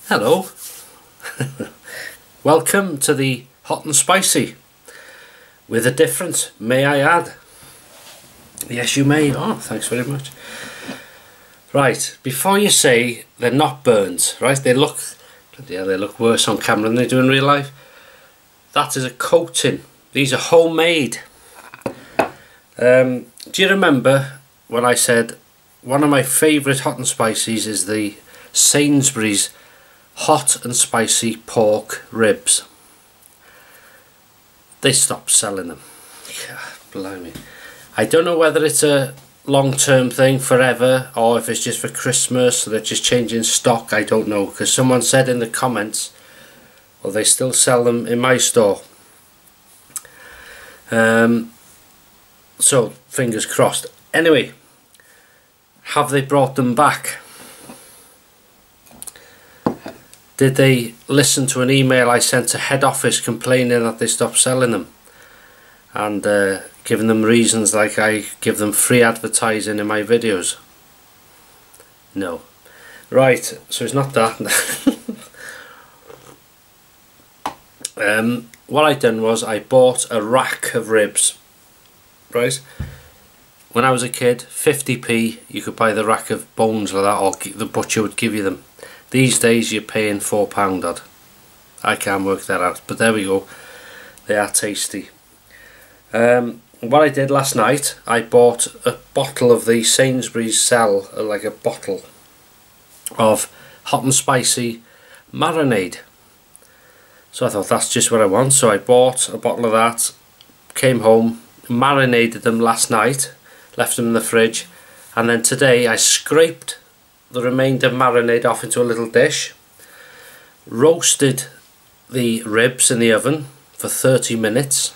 Hello. Welcome to the hot and spicy with a difference, may I add. Yes, you may. Oh, thanks very much. Right, before you say they're not burnt, right, they look worse on camera than they do in real life. That is a coating. These are homemade. Do you remember when I said one of my favourite hot and spices is the Sainsbury's hot and spicy pork ribs? They stopped selling them. Blimey. I don't know whether it's a long-term thing forever or if it's just for Christmas, so they're just changing stock. I don't know, because someone said in the comments, well, they still sell them in my store. So fingers crossed. Anyway, have they brought them back? Did they listen to an email I sent to head office complaining that they stopped selling them, and giving them reasons like I give them free advertising in my videos? No. Right, so it's not that. What I done was I bought a rack of ribs. Right, when I was a kid, 50p you could buy the rack of bones like that, or the butcher would give you them. These days you're paying £4 odd. I can't work that out, but there we go. They are tasty. What I did last night, I bought a bottle of the Sainsbury's sell, like a bottle of hot and spicy marinade. So I thought that's just what I want, so I bought a bottle of that, came home, marinated them last night, left them in the fridge, and then today I scraped the remainder marinade off into a little dish, roasted the ribs in the oven for 30 minutes,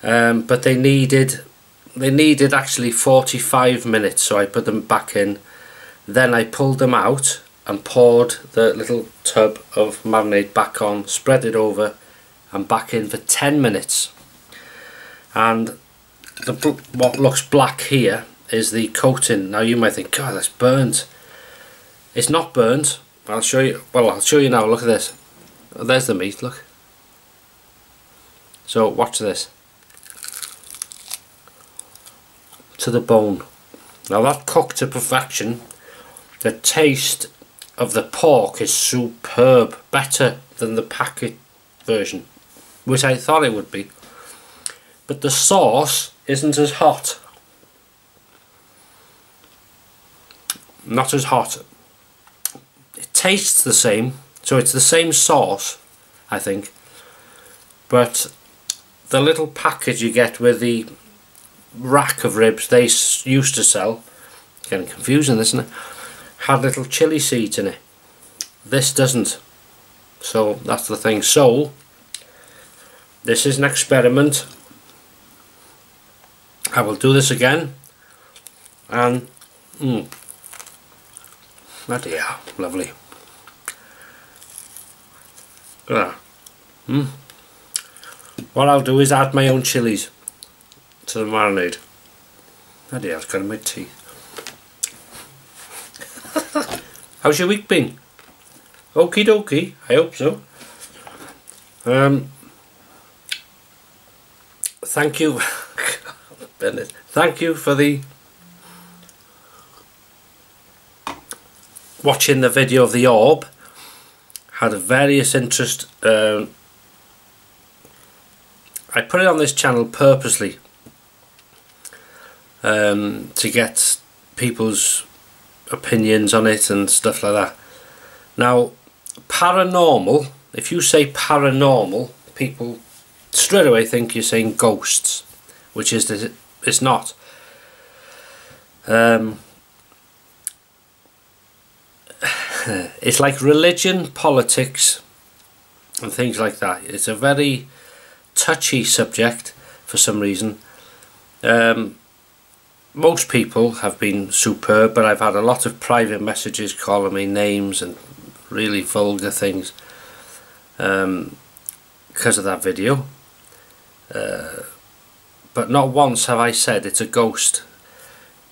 but they needed actually 45 minutes, so I put them back in. Then I pulled them out and poured the little tub of marinade back on, spread it over and back in for 10 minutes. And what looks black here is the coating. Now you might think, God, that's burnt. It's not burnt. I'll show you. Well, I'll show you now. Look at this. There's the meat, look. So watch this. To the bone. Now that cooked to perfection. The taste of the pork is superb. Better than the packet version, which I thought it would be. But the sauce isn't as hot. Not as hot. It tastes the same, so it's the same sauce, I think, but the little package you get with the rack of ribs they used to sell, getting confusing, isn't it, had little chili seeds in it. This doesn't, so that's the thing. So this is an experiment. I will do this again, and bloody hell, lovely. What I'll do is add my own chilies to the marinade. Bloody hell, it's got in my teeth. How's your week been? Okie dokie, I hope so. Thank you. Thank you for watching the video of the orb. Had a various interest. I put it on this channel purposely to get people's opinions on it and stuff like that. Now, paranormal, if you say paranormal, people straight away think you're saying ghosts, which is it's not. It's like religion, politics and things like that. It's a very touchy subject for some reason. Most people have been superb, but I've had a lot of private messages calling me names and really vulgar things because of that video. But not once have I said it's a ghost.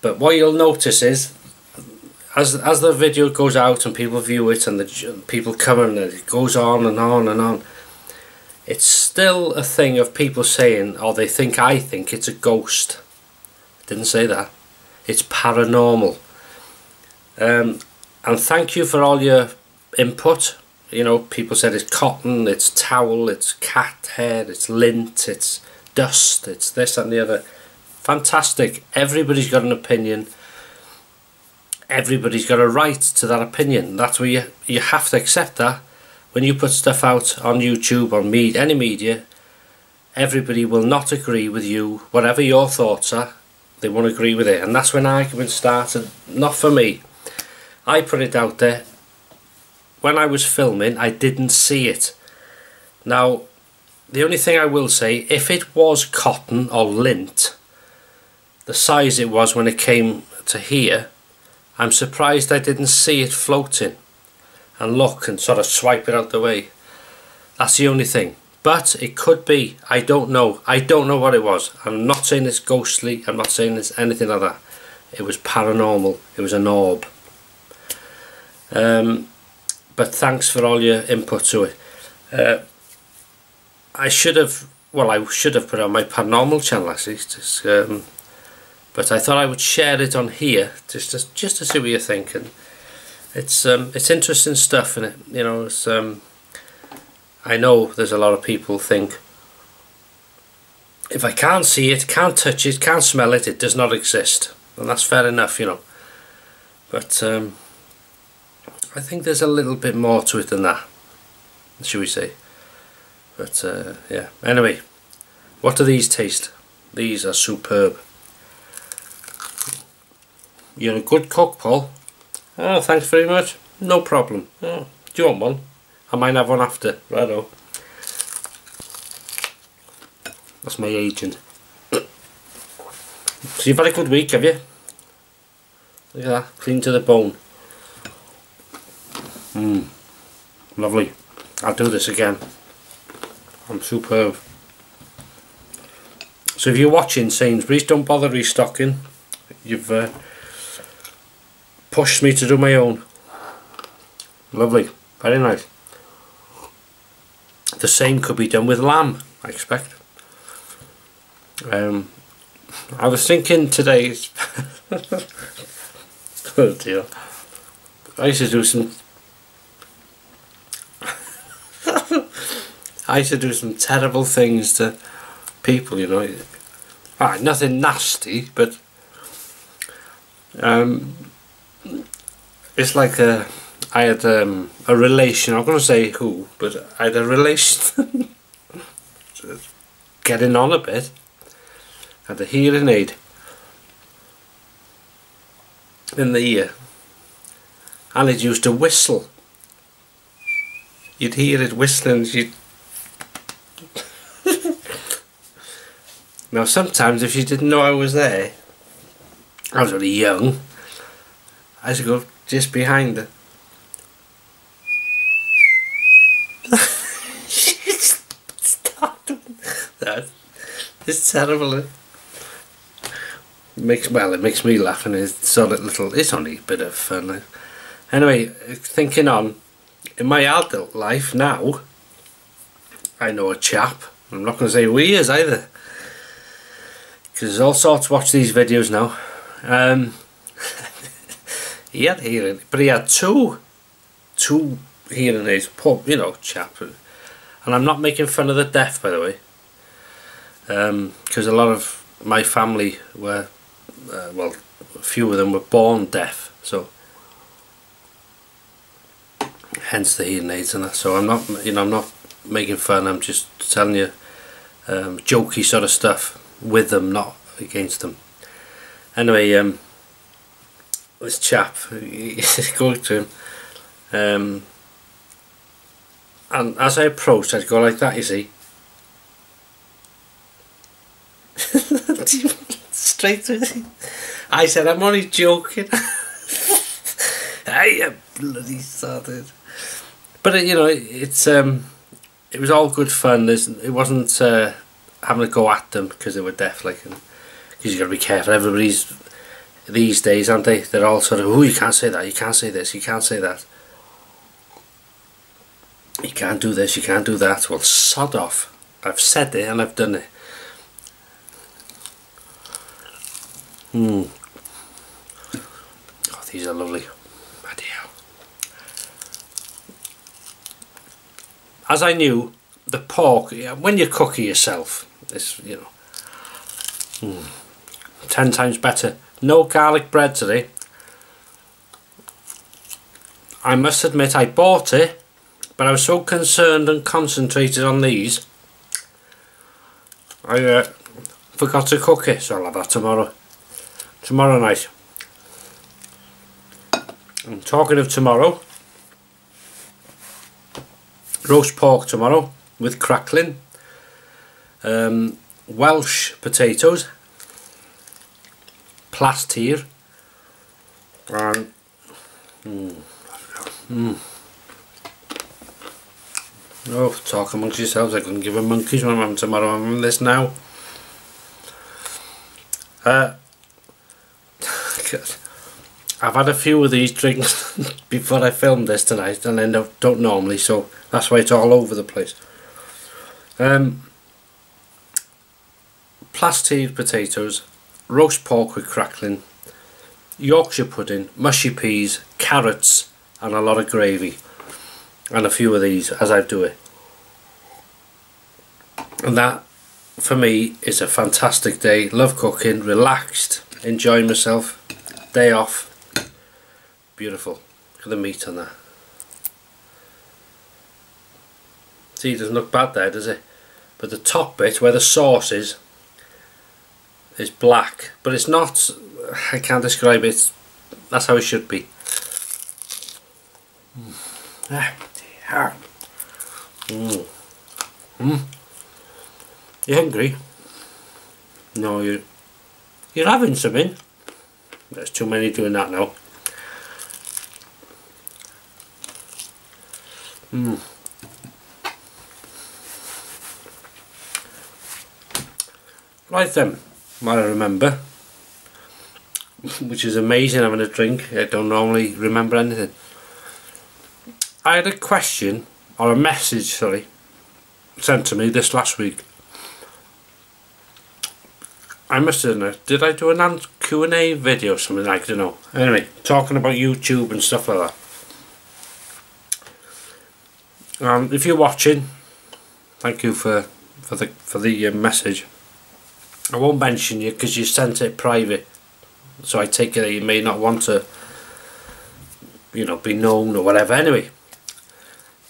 But what you'll notice is as the video goes out and people view it and the people come and it goes on and on and on, it's still a thing of people saying, or they think, I think it's a ghost. Didn't say that. It's paranormal. And thank you for all your input. You know, people said it's cotton, it's towel, it's cat hair, it's lint, it's dust, it's this and the other. Fantastic. Everybody's got an opinion. Everybody's got a right to that opinion. That's where you have to accept that. When you put stuff out on YouTube, on any media, everybody will not agree with you. Whatever your thoughts are, they won't agree with it. And that's when arguments started. Not for me. I put it out there. When I was filming, I didn't see it. Now, the only thing I will say, if it was cotton or lint, the size it was when it came to here, I'm surprised I didn't see it floating and look and sort of swipe it out the way. That's the only thing. But it could be. I don't know. I don't know what it was. I'm not saying it's ghostly. I'm not saying it's anything like that. It was paranormal. It was an orb. But thanks for all your input to it. I should have put it on my paranormal channel actually. But I thought I would share it on here just to see what you're thinking. It's interesting stuff, and it, you know, it's I know there's a lot of people think, if I can't see it, can't touch it, can't smell it, it does not exist, and that's fair enough, you know. But I think there's a little bit more to it than that, should we say? But yeah. Anyway, what do these taste? These are superb. You're a good cook, Paul. Oh, thanks very much. No problem. Oh, do you want one? I might have one after. Righto. That's my agent. So you've had a good week, have you? Look at that. Clean to the bone. Lovely. I'll do this again. I'm superb. So if you're watching Sainsbury's, don't bother restocking. You've pushed me to do my own. Lovely. Very nice. The same could be done with lamb, I expect. I was thinking today. Oh dear. I used to do some. I used to do some terrible things to people, you know. Nothing nasty, but it's like I had a relation. I'm going to say who, but I had a relation getting on a bit. Had a hearing aid in the ear, and it used to whistle. You'd hear it whistling. Now sometimes if you didn't know I was there, I was really young, I used to go just behind her. Stop doing that. It's terrible. It makes me laugh, and it's sort of little. It's only a bit of fun. Anyway, thinking on, in my adult life now, I know a chap. I'm not going to say who he is either, because there's all sorts watch these videos now. He had hearing, but he had two hearing aids. Poor, you know, chap. And I'm not making fun of the deaf, by the way, because a lot of my family were, well, a few of them were born deaf, so hence the hearing aids and that. So I'm not, you know, I'm not making fun. I'm just telling you jokey sort of stuff with them, not against them. Anyway, this chap, going to him, and as I approached, I'd go like that, you see. Straight to it. I said, I'm only joking. I bloody started. But you know, it was all good fun. It wasn't having to go at them because they were deaf, like, because you got to be careful. these days, aren't they? They're all sort of, oh, you can't say that, you can't say this, you can't say that. You can't do this, you can't do that. Well, sod off. I've said it and I've done it. Oh, these are lovely. As I knew, the pork, when you cook it yourself, it's, you know, 10 times better. No garlic bread today. I must admit I bought it, but I was so concerned and concentrated on these, I forgot to cook it, so I'll have that tomorrow night. And talking of tomorrow, roast pork tomorrow with crackling, Welsh potatoes, plaster, and oh, talk amongst yourselves. I couldn't give a monkey's when I'm having tomorrow. I'm having this now. I've had a few of these drinks before I filmed this tonight, and I don't normally, so that's why it's all over the place. Plastered potatoes, roast pork with crackling, Yorkshire pudding, mushy peas, carrots, and a lot of gravy, and a few of these as I do it. And that, for me, is a fantastic day. Love cooking, relaxed, enjoying myself, day off. Beautiful. Look at the meat on that. See, it doesn't look bad there, does it? But the top bit, where the sauce is black. But it's not, I can't describe it. That's how it should be. You hungry? No, you're having something. There's too many doing that now. Right then, what I remember, which is amazing having a drink. I don't normally remember anything. I had a question, or a message, sorry, sent to me this last week. I must admit, did I do an Q&A video or something? I don't know. Anyway, talking about YouTube and stuff like that. If you're watching, thank you for the message. I won't mention you because you sent it private, so I take it that you may not want to, you know, be known or whatever. Anyway,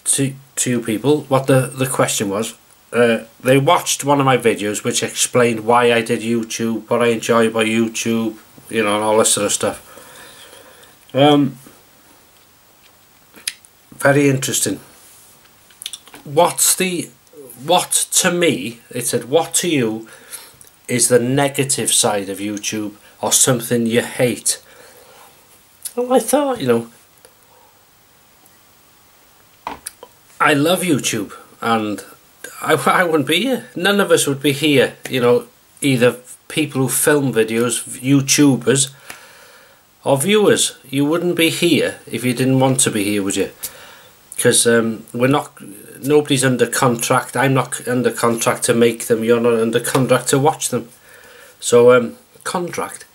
to you people, what the question was, they watched one of my videos which explained why I did YouTube, what I enjoy about YouTube, you know, and all this sort of stuff. Very interesting. What to me, it said, what to you is the negative side of YouTube, or something you hate? Well, I thought, you know, I love YouTube, and I wouldn't be here. None of us would be here, you know, either people who film videos, YouTubers, or viewers. You wouldn't be here if you didn't want to be here, would you? Because nobody's under contract. I'm not under contract to make them. You're not under contract to watch them. So contract.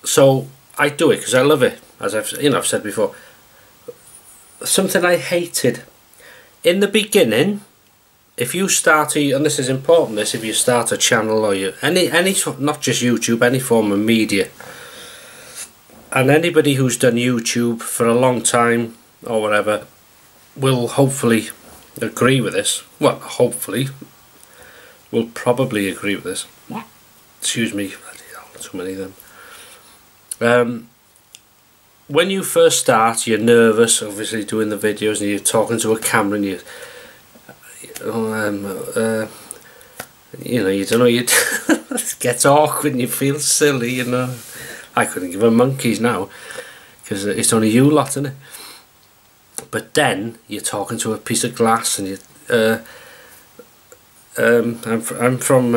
So I do it because I love it, as I've said before. Something I hated in the beginning. If you start and this is important, if you start a channel, or any not just YouTube, any form of media. And anybody who's done YouTube for a long time or whatever will hopefully agree with this. Well, hopefully will probably agree with this. Excuse me, too many of them. When you first start, you're nervous, obviously, doing the videos, and you're talking to a camera, and you know, you don't know, it gets awkward and you feel silly, you know. I couldn't give a monkeys now because it's only you lot, isn't it? But then you're talking to a piece of glass, and I'm from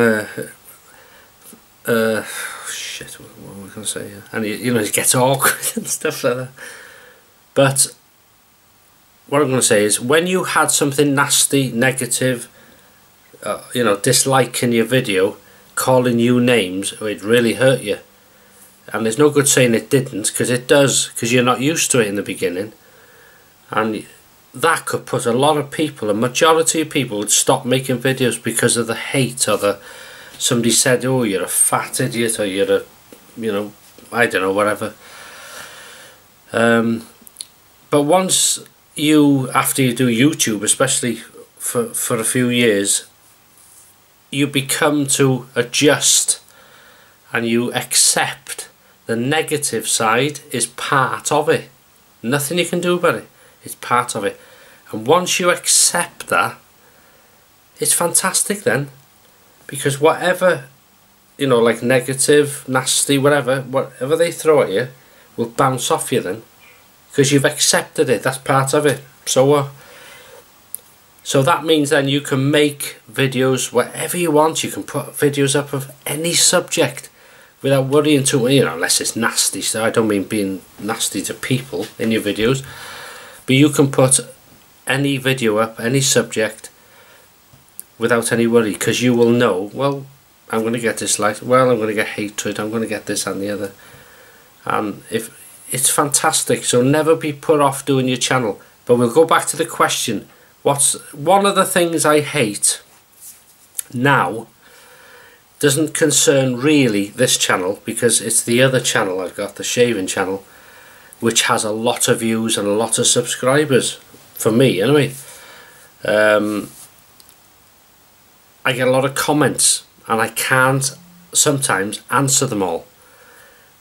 shit, what am I going to say here? And you know, it gets awkward and stuff like that. But what I'm going to say is, when you had something nasty, negative, you know, disliking your video, calling you names, it really hurt you. And there's no good saying it didn't, because it does, because you're not used to it in the beginning. And that could put a lot of people, a majority of people, would stop making videos because of the hate, or somebody said, oh, you're a fat idiot, or you're a, you know, I don't know, whatever. But once after you do YouTube, especially for a few years, you become to adjust, and you accept the negative side is part of it. Nothing you can do about it. It's part of it. And once you accept that, it's fantastic then. Because whatever, you know, like negative, nasty, whatever they throw at you will bounce off you then. Because you've accepted it. That's part of it. So what? So that means then you can make videos whatever you want. You can put videos up of any subject without worrying too much, you know, unless it's nasty. So I don't mean being nasty to people in your videos. But you can put any video up, any subject, without any worry, because you will know, well, I'm going to get disliked, well, I'm going to get hatred, I'm going to get this and the other. And if it's fantastic, so never be put off doing your channel. But we'll go back to the question. What's one of the things I hate now doesn't concern really this channel, because it's the other channel I've got, the shaving channel, which has a lot of views and a lot of subscribers, for me anyway. I get a lot of comments and I can't sometimes answer them all,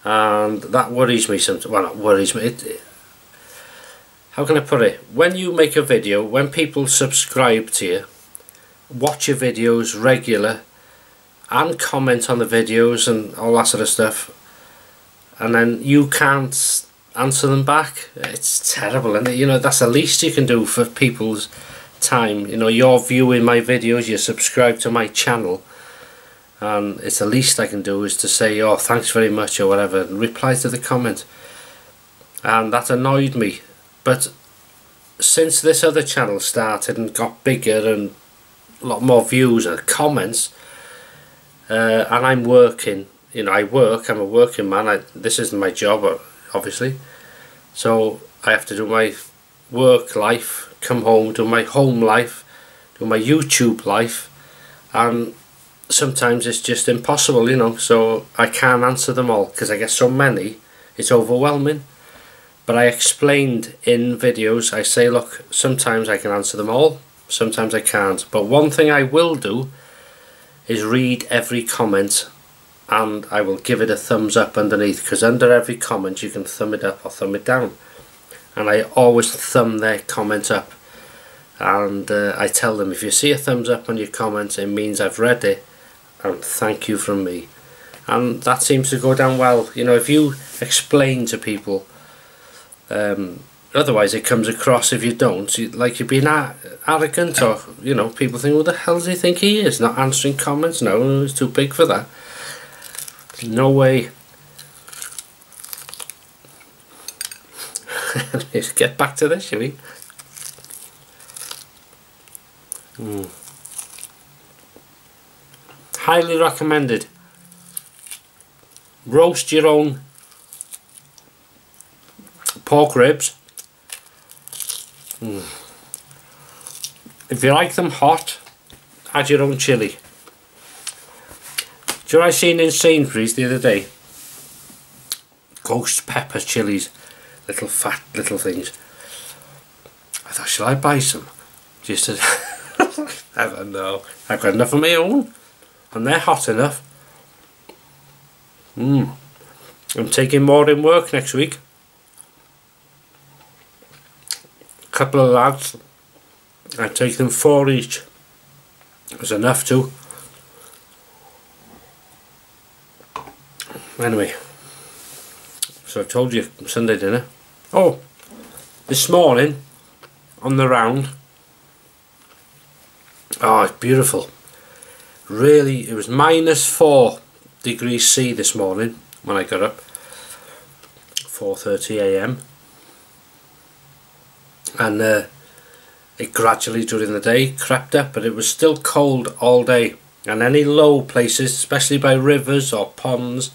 and that worries me sometimes. Well, not worries me, how can I put it? When you make a video, when people subscribe to you, watch your videos regular, and comment on the videos and all that sort of stuff, and then you can't answer them back, it's terrible, and you know, that's the least you can do for people's time. You know, you're viewing my videos, you're subscribed to my channel, and it's the least I can do is to say, oh, thanks very much, or whatever, and reply to the comment. And that annoyed me. But since this other channel started and got bigger and a lot more views and comments, and I'm working, you know, I'm a working man, this isn't my job, obviously, so I have to do my work life, come home, do my home life, do my YouTube life, and sometimes it's just impossible, you know, so I can't answer them all because I get so many, it's overwhelming. But I explained in videos, I say, look, sometimes I can answer them all, sometimes I can't, but one thing I will do is read every comment, and I will give it a thumbs up underneath, because under every comment you can thumb it up or thumb it down, and I always thumb their comment up, and I tell them, if you see a thumbs up on your comment, it means I've read it, and thank you from me. And that seems to go down well, you know, if you explain to people. Otherwise it comes across, if you don't, like you're being arrogant, or, you know, people think, what the hell does he think he is, not answering comments? No, it's too big for that. No way. Let's get back to this, shall we? Highly recommended. Roast your own pork ribs. If you like them hot, add your own chilli. Do you know what I seen in Sainsbury's the other day? Ghost pepper chilies, little fat little things. I thought, shall I buy some? Just to I don't know. I've got enough of my own, and they're hot enough. I'm taking more in work next week. Couple of lads, I take them 4 each. There's enough too. Anyway, so I told you Sunday dinner. Oh, this morning on the round, oh, it's beautiful. really, it was -4 degrees C this morning when I got up, 4:30 AM, and it gradually during the day crept up, but it was still cold all day. And any low places, especially by rivers or ponds,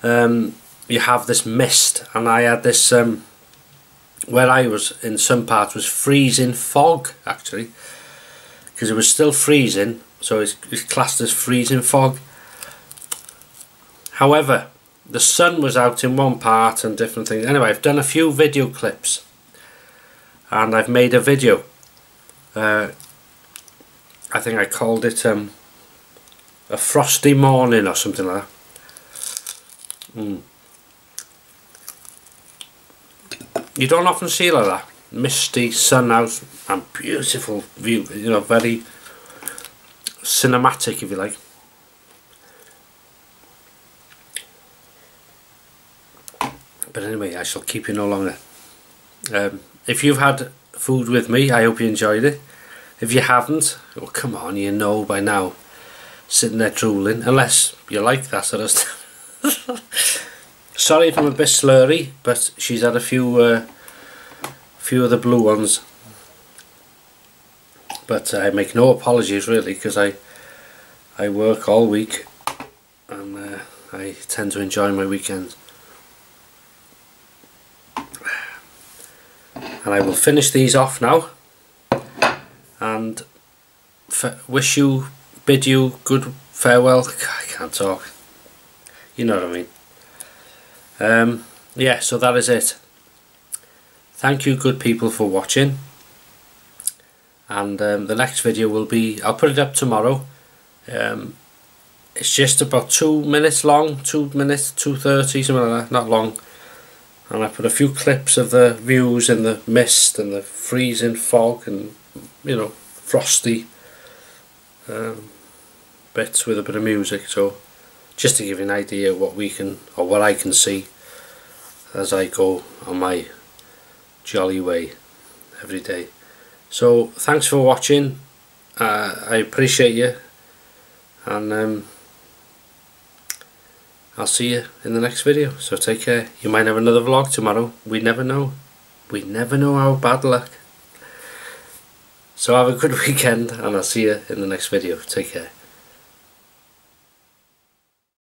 you have this mist, and I had this where I was in some parts was freezing fog actually, because it was still freezing, so it's classed as freezing fog. However, the sun was out in one part and different things. Anyway, I've done a few video clips and I've made a video. I think I called it a frosty morning or something like that. You don't often see like that. Misty, sun out, and beautiful view, you know, very cinematic if you like. But anyway, I shall keep you no longer. If you've had food with me, I hope you enjoyed it. If you haven't, well, come on, you know by now, sitting there drooling, unless you like that sort of stuff. Sorry if I'm a bit slurry, but she's had a few of the blue ones. But I make no apologies really, because I work all week and I tend to enjoy my weekends. And I will finish these off now and bid you good farewell. I can't talk, you know what I mean. Yeah, so that is it. Thank you good people for watching, and the next video will be, I'll put it up tomorrow. It's just about 2 minutes long, 2 minutes, 2:30, something like that, not long. And I put a few clips of the views and the mist and the freezing fog and, you know, frosty bits with a bit of music. So just to give you an idea what we can, or what I can see as I go on my jolly way every day. So thanks for watching. I appreciate you, and I'll see you in the next video, so take care. You might have another vlog tomorrow, we never know. We never know our bad luck. So have a good weekend, and I'll see you in the next video. Take care.